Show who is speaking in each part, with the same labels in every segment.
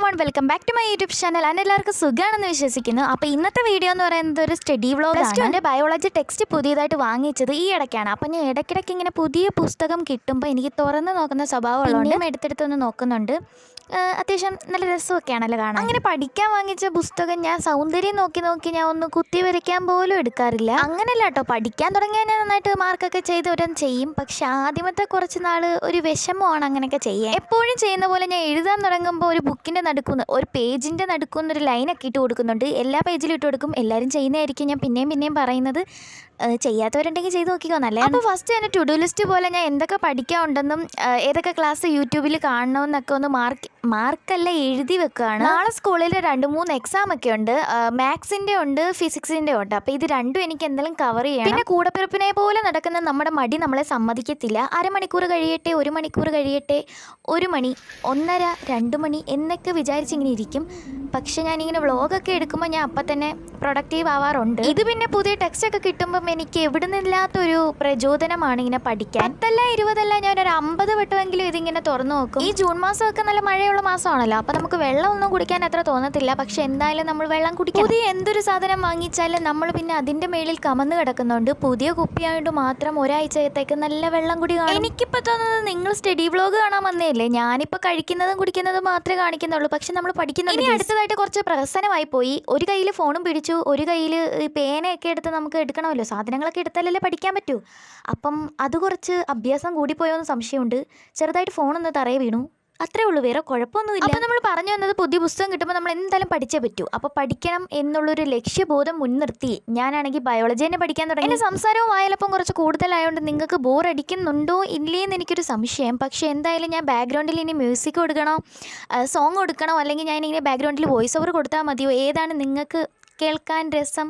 Speaker 1: Everyone, welcome back to my YouTube channel. ഞാൻ എല്ലാവർക്കും സുഖമാണെന്ന് വിശ്വസിക്കുന്നു. അപ്പോൾ ഇന്നത്തെ വീഡിയോ എന്ന് പറയുന്നത് ഒരു സ്റ്റഡി വ്ലോഗാണ്. എൻ്റെ ബയോളജി ടെക്സ്റ്റ് പുതിയതായിട്ട് വാങ്ങിച്ചത് ഈ ഇടയ്ക്കാണ്. അപ്പോൾ ഞാൻ ഇടയ്ക്കിടയ്ക്ക് ഇങ്ങനെ പുതിയ പുസ്തകം കിട്ടുമ്പോൾ എനിക്ക് തുറന്ന് നോക്കുന്ന സ്വഭാവമുള്ളതുകൊണ്ട് എടുത്തെടുത്തൊന്ന് നോക്കുന്നുണ്ട്. അത്യാവശ്യം നല്ല രസമൊക്കെയാണല്ലോ കാണാൻ. അങ്ങനെ പഠിക്കാൻ വാങ്ങിച്ച പുസ്തകം ഞാൻ സൗന്ദര്യം നോക്കി നോക്കി ഞാൻ ഒന്ന് കുത്തി വരയ്ക്കാൻ പോലും എടുക്കാറില്ല. അങ്ങനെയല്ല കേട്ടോ, പഠിക്കാൻ തുടങ്ങിയാൽ ഞാൻ നന്നായിട്ട് മാർക്കൊക്കെ ചെയ്ത് ഓരോന്ന് ചെയ്യും. പക്ഷെ ആദ്യമത്തെ കുറച്ച് നാൾ ഒരു വിഷമമാണ് അങ്ങനെയൊക്കെ ചെയ്യാൻ. എപ്പോഴും ചെയ്യുന്ന പോലെ ഞാൻ എഴുതാൻ തുടങ്ങുമ്പോൾ ഒരു ബുക്കിൻ്റെ നടുക്കുന്ന് ഒരു പേജിൻ്റെ നടുക്കുന്ന് ഒരു ലൈനൊക്കെ ഇട്ട് കൊടുക്കുന്നുണ്ട്. എല്ലാ പേജിലും ഇട്ട് കൊടുക്കും. എല്ലാവരും ചെയ്യുന്നതായിരിക്കും ഞാൻ പിന്നെയും പറയുന്നത്. ചെയ്യാത്തവരുണ്ടെങ്കിൽ ചെയ്ത് നോക്കിക്കോ, നല്ലതാണ്. അപ്പോൾ ഫസ്റ്റ് തന്നെ ടു ഡു ലിസ്റ്റ് പോലെ ഞാൻ എന്തൊക്കെ പഠിക്കാനുണ്ടെന്നും ഏതൊക്കെ ക്ലാസ് യൂട്യൂബിൽ കാണണമെന്നൊക്കെ ഒന്ന് മാർക്കെല്ലാം എഴുതി വെക്കുകയാണ്. നാളെ സ്കൂളിൽ 2-3 എക്സാം ഒക്കെ ഉണ്ട്. മാത്സിൻ്റെ ഉണ്ട്, ഫിസിക്സിൻ്റെ ഉണ്ട്. അപ്പോൾ ഇത് രണ്ടും എനിക്ക് എന്തെങ്കിലും കവർ ചെയ്യണം. പിന്നെ കൂടപ്പിറപ്പിനെ പോലെ നടക്കുന്ന നമ്മുടെ മടി നമ്മളെ സമ്മതിക്കത്തില്ല. അരമണിക്കൂർ കഴിയട്ടെ, 1 മണിക്കൂർ കഴിയട്ടെ, 1 മണി, 1:30, 2 മണി എന്നൊക്കെ വിചാരിച്ചിങ്ങനെ ഇരിക്കും. പക്ഷെ ഞാനിങ്ങനെ വ്ളോഗൊക്കെ എടുക്കുമ്പോൾ ഞാൻ അപ്പം തന്നെ പ്രൊഡക്റ്റീവ് ആവാറുണ്ട്. ഇത് പിന്നെ പുതിയ ടെക്സ്റ്റൊക്കെ കിട്ടുമ്പം എനിക്ക് എവിടെ നിന്നില്ലാത്തൊരു പ്രചോദനമാണ് ഇങ്ങനെ പഠിക്കാൻ. 10 20 ഞാനൊരു 50 വട്ടമെങ്കിലും ഇതിങ്ങനെ തുറന്നു നോക്കും. ഈ ജൂൺ മാസമൊക്കെ നല്ല മഴയുള്ള മാസമാണല്ലോ, അപ്പോൾ നമുക്ക് വെള്ളമൊന്നും കുടിക്കാൻ അത്ര തോന്നത്തില്ല. പക്ഷെ എന്തായാലും നമ്മൾ വെള്ളം കുടിക്കും. പുതിയ എന്തൊരു സാധനം വാങ്ങിച്ചാലും നമ്മൾ പിന്നെ അതിൻ്റെ മേളിൽ കമന്ന് കിടക്കുന്നുണ്ട്. പുതിയ കുപ്പിയായിട്ട് മാത്രം ഒരാഴ്ചത്തേക്ക് നല്ല വെള്ളം കുടി കാണും. എനിക്കിപ്പോൾ തോന്നുന്നത് നിങ്ങൾ സ്റ്റഡി വ്ളോഗ് കാണാൻ വന്നേല്ലേ, ഞാനിപ്പോൾ കഴിക്കുന്നതും കുടിക്കുന്നതും മാത്രമേ കാണിക്കുന്നുള്ളൂ. പക്ഷെ നമ്മൾ പഠിക്കുന്നുണ്ട്. ഇനി അടുത്തതായിട്ട് കുറച്ച് പ്രഹസനമായി പോയി. ഒരു കയ്യിൽ ഫോണും പിടിച്ചു, ഒരു കയ്യിൽ പേനയൊക്കെ എടുത്ത് നമുക്ക് എടുക്കണമല്ലോ. സാധനങ്ങളൊക്കെ എടുത്താലല്ലേ പഠിക്കാൻ പറ്റൂ. അപ്പം അത് കുറച്ച് അഭ്യാസം കൂടിപ്പോയോ എന്ന് സംശയമുണ്ട്. ചെറുതായിട്ട് ഫോണൊന്ന് തറയെ വീണു, അത്രേ ഉള്ളൂ, വേറെ കുഴപ്പമൊന്നുമില്ല. അപ്പോൾ നമ്മൾ പറഞ്ഞു വന്നത് പുതിയ പുസ്തകം കിട്ടുമ്പോൾ നമ്മൾ എന്തായാലും പഠിച്ചേ പറ്റൂ. അപ്പോൾ പഠിക്കണം എന്നുള്ളൊരു ലക്ഷ്യബോധം മുൻനിർത്തി ഞാനാണെങ്കിൽ ബയോളജി തന്നെ പഠിക്കാൻ തുടങ്ങി. എൻ്റെ സംസാരവും വായലപ്പം കുറച്ച് കൂടുതലായതുകൊണ്ട് നിങ്ങൾക്ക് ബോർ അടിക്കുന്നുണ്ടോ ഇല്ലേന്ന് എനിക്കൊരു സംശയം. പക്ഷേ എന്തായാലും ഞാൻ ബാക്ക്ഗ്രൗണ്ടിൽ ഇനി മ്യൂസിക് കൊടുക്കണോ, സോങ് കൊടുക്കണോ, അല്ലെങ്കിൽ ഞാനിങ്ങനെ ബാക്ക്ഗ്രൗണ്ടിൽ വോയിസ് ഓവർ കൊടുത്താൽ മതിയോ, ഏതാണ് നിങ്ങൾക്ക് കേൾക്കാൻ രസം,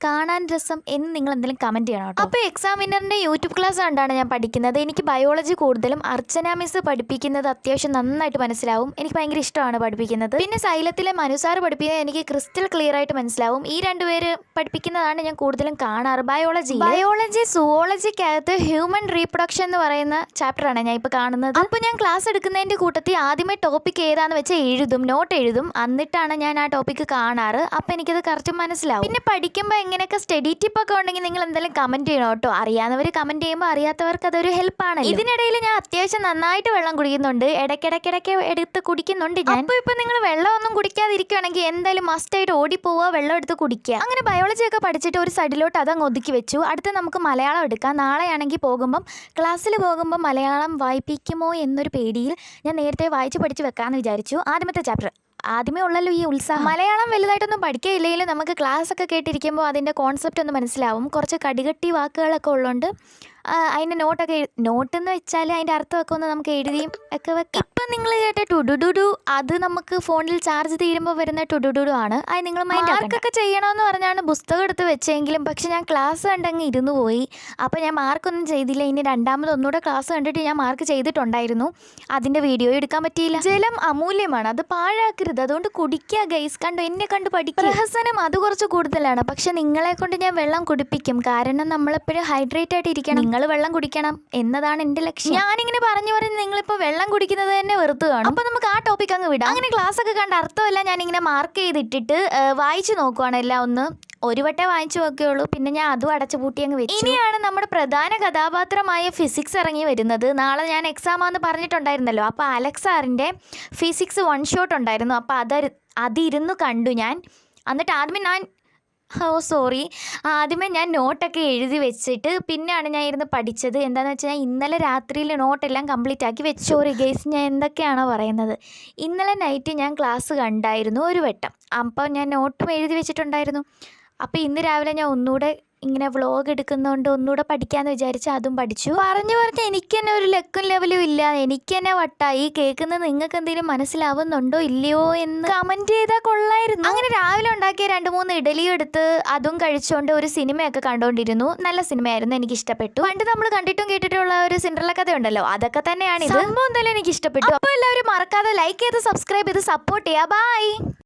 Speaker 1: കാണാൻ രസം എന്ന് നിങ്ങൾ എന്തെങ്കിലും കമൻറ്റ് ചെയ്യണം കേട്ടോ. അപ്പോൾ എക്സാമിനറിൻ്റെ യൂട്യൂബ് ക്ലാസ് കണ്ടാണ് ഞാൻ പഠിക്കുന്നത്. എനിക്ക് ബയോളജി കൂടുതലും അർച്ചന മിസ് പഠിപ്പിക്കുന്നത് അത്യാവശ്യം നന്നായിട്ട് മനസ്സിലാവും. എനിക്ക് ഭയങ്കര ഇഷ്ടമാണ് പഠിപ്പിക്കുന്നത്. പിന്നെ സൈലത്തിലെ മനുസാർ പഠിപ്പിക്കുന്നത് എനിക്ക് ക്രിസ്റ്റൽ ക്ലിയർ ആയിട്ട് മനസ്സിലാവും. ഈ 2 പേര് പഠിപ്പിക്കുന്നതാണ് ഞാൻ കൂടുതലും കാണാറ്. ബയോളജി സുവോളജിക്കകത്ത് ഹ്യൂമൻ റീപ്രൊഡക്ഷൻ എന്ന് പറയുന്ന ചാപ്റ്ററാണ് ഞാൻ ഇപ്പോൾ കാണുന്നത്. അപ്പോൾ ഞാൻ ക്ലാസ് എടുക്കുന്നതിൻ്റെ കൂട്ടത്തിൽ ആദ്യമേ ടോപ്പിക് ഏതാണെന്ന് വെച്ചാൽ നോട്ട് എഴുതും. എന്നിട്ടാണ് ഞാൻ ആ ടോപ്പിക്ക് കാണാറ്. അപ്പോൾ എനിക്കത് കറക്റ്റ് മനസ്സിലാവും. പിന്നെ പഠിക്കുമ്പോൾ എങ്ങനെയൊക്കെ സ്റ്റഡി ടിപ്പൊക്കെ ഉണ്ടെങ്കിൽ നിങ്ങൾ എന്തെങ്കിലും കമൻറ്റ് ചെയ്യണം കേട്ടോ. അറിയാവുന്നവർ കമൻറ്റ് ചെയ്യുമ്പോൾ അറിയാത്തവർക്ക് അതൊരു ഹെൽപ്പാണ്. ഇതിനിടയിൽ ഞാൻ അത്യാവശ്യം നന്നായിട്ട് വെള്ളം കുടിക്കുന്നുണ്ട്. ഇടയ്ക്കിടയ്ക്ക് എടുത്ത് കുടിക്കുന്നുണ്ട് ഞാൻ. അപ്പോൾ ഇപ്പോൾ നിങ്ങൾ വെള്ളമൊന്നും കുടിക്കാതിരിക്കുകയാണെങ്കിൽ എന്തായാലും മസ്റ്റായിട്ട് ഓടിപ്പോവുക, വെള്ളം എടുത്ത് കുടിക്കുക. അങ്ങനെ ബയോളജിയൊക്കെ പഠിച്ചിട്ട് ഒരു സൈഡിലോട്ട് അതങ്ങ് ഒതുക്കി വെച്ചു. അടുത്ത് നമുക്ക് മലയാളം എടുക്കാം. നാളെയാണെങ്കിൽ ക്ലാസ്സിൽ പോകുമ്പോൾ മലയാളം വായിപ്പിക്കുമോ എന്നൊരു പേടിയിൽ ഞാൻ നേരത്തെ വായിച്ച് പഠിച്ച് വെക്കാമെന്ന് വിചാരിച്ചു. ആദ്യമത്തെ ചാപ്റ്റർ ആദ്യമേ ഉള്ളല്ലോ ഈ ഉത്സാഹം. മലയാളം വലുതായിട്ടൊന്നും പഠിക്കുകയില്ലെങ്കിലും നമുക്ക് ക്ലാസ്സൊക്കെ കേട്ടിരിക്കുമ്പോൾ അതിൻ്റെ കോൺസെപ്റ്റ് ഒന്ന് മനസ്സിലാവും. കുറച്ച് കടികട്ടി വാക്കുകളൊക്കെ ഉള്ളതുകൊണ്ട് അതിൻ്റെ നോട്ടെന്ന് വെച്ചാൽ അതിൻ്റെ അർത്ഥമൊക്കെ ഒന്ന് നമുക്ക് എഴുതിയും ഒക്കെ വെക്കാം. ഇപ്പം നിങ്ങൾ കേട്ട ടുഡുഡുഡു അത് നമുക്ക് ഫോണിൽ ചാർജ് തീരുമ്പോൾ വരുന്ന ടുഡുഡുഡു ആണ്. അത് നിങ്ങൾ മാർക്കൊക്കെ ചെയ്യണമെന്ന് പറഞ്ഞാണ് പുസ്തകം എടുത്ത് വെച്ചെങ്കിലും പക്ഷെ ഞാൻ ക്ലാസ് കണ്ടങ്ങ് ഇരുന്ന് പോയി. അപ്പോൾ ഞാൻ മാർക്കൊന്നും ചെയ്തില്ല. ഇനി ഒന്നുകൂടെ ക്ലാസ് കണ്ടിട്ട് ഞാൻ മാർക്ക് ചെയ്തിട്ടുണ്ടായിരുന്നു. അതിൻ്റെ വീഡിയോ എടുക്കാൻ പറ്റിയില്ല. ജലം അമൂല്യമാണ്, അത് പാഴാക്കരുത്. അതുകൊണ്ട് കുടിക്കുക ഗൈസ്. കണ്ടോ, എന്നെ കണ്ട് പഠിക്കുക. പ്രഹസനം അത് കുറച്ച് കൂടുതലാണ്. പക്ഷെ നിങ്ങളെ കൊണ്ട് ഞാൻ വെള്ളം കുടിപ്പിക്കും. കാരണം നമ്മളെപ്പോഴും ഹൈഡ്രേറ്റ് ആയിട്ട് ഇരിക്കണം. നിങ്ങൾ വെള്ളം കുടിക്കണം എന്നതാണ് എൻ്റെ ലക്ഷ്യം. ഞാനിങ്ങനെ പറഞ്ഞു നിങ്ങളിപ്പോൾ വെള്ളം കുടിക്കുന്നത് തന്നെ വെറുതെ കാണും. അപ്പോൾ നമുക്ക് ആ ടോപ്പിക് അങ്ങ് വിടാം. അങ്ങനെ ക്ലാസ് ഒക്കെ കണ്ട അർത്ഥമെല്ലാം ഞാനിങ്ങനെ മാർക്ക് ചെയ്തിട്ടിട്ട് വായിച്ചു നോക്കുവാണ്. എല്ലാം ഒന്ന് ഒരു വട്ടേ വായിച്ചു നോക്കുകയുള്ളൂ. പിന്നെ ഞാൻ അതും അടച്ചു പൂട്ടി അങ്ങ് വെച്ചു. ഇനിയാണ് നമ്മുടെ പ്രധാന കഥാപാത്രമായ ഫിസിക്സ് ഇറങ്ങി വരുന്നത്. നാളെ ഞാൻ എക്സാമാന്ന് പറഞ്ഞിട്ടുണ്ടായിരുന്നല്ലോ. അപ്പോൾ അലക്സ് സാറിൻ്റെ ഫിസിക്സ് 1 ഷോട്ട് ഉണ്ടായിരുന്നു. അപ്പോൾ അതിരുന്ന് കണ്ടു ഞാൻ. എന്നിട്ട് ആദ്യമേ ഞാൻ നോട്ടൊക്കെ എഴുതി വെച്ചിട്ട് പിന്നെയാണ് ഞാൻ ഇരുന്ന് പഠിച്ചത്. എന്താണെന്ന് വെച്ചാൽ ഇന്നലെ രാത്രിയിൽ നോട്ടെല്ലാം കംപ്ലീറ്റ് ആക്കി വെച്ചു. സോറി ഗേസ്, ഞാൻ എന്തൊക്കെയാണോ പറയുന്നത്. ഇന്നലെ നൈറ്റ് ഞാൻ ക്ലാസ് കണ്ടായിരുന്നു ഒരു വട്ടം. അപ്പോൾ ഞാൻ നോട്ടും എഴുതി വെച്ചിട്ടുണ്ടായിരുന്നു. അപ്പോൾ ഇന്ന് രാവിലെ ഞാൻ ഒന്നുകൂടെ ഇങ്ങനെ വ്ളോഗ് എടുക്കുന്നതുകൊണ്ട് ഒന്നുകൂടെ പഠിക്കാമെന്ന് വിചാരിച്ച് അതും പഠിച്ചു. പറഞ്ഞു എനിക്ക് തന്നെ ഒരു ലക്കും ലെവലും ഇല്ല. എനിക്ക് തന്നെ വട്ടായി. കേൾക്കുന്നത് നിങ്ങൾക്ക് എന്തെങ്കിലും മനസ്സിലാവുന്നുണ്ടോ ഇല്ലയോ എന്ന് കമൻറ്റ് ചെയ്താൽ കൊള്ളായിരുന്നു. അങ്ങനെ രാവിലെ ഉണ്ടാക്കിയ 2-3 ഇഡലിയും എടുത്ത് അതും കഴിച്ചുകൊണ്ട് ഒരു സിനിമയൊക്കെ കണ്ടുകൊണ്ടിരുന്നു. നല്ല സിനിമയായിരുന്നു, എനിക്ക് ഇഷ്ടപ്പെട്ടു. പണ്ട് നമ്മൾ കണ്ടിട്ടും കേട്ടിട്ടുള്ള ഒരു സിൻഡ്രല്ല കഥ ഉണ്ടല്ലോ, അതൊക്കെ തന്നെയാണ് ഇത്. സംഭവം എന്തായാലും എനിക്ക് ഇഷ്ടപ്പെട്ടു. അപ്പോൾ എല്ലാവരും മറക്കാതെ ലൈക്ക് ചെയ്ത് സബ്സ്ക്രൈബ് ചെയ്ത് സപ്പോർട്ട് ചെയ്യുക. ബൈ.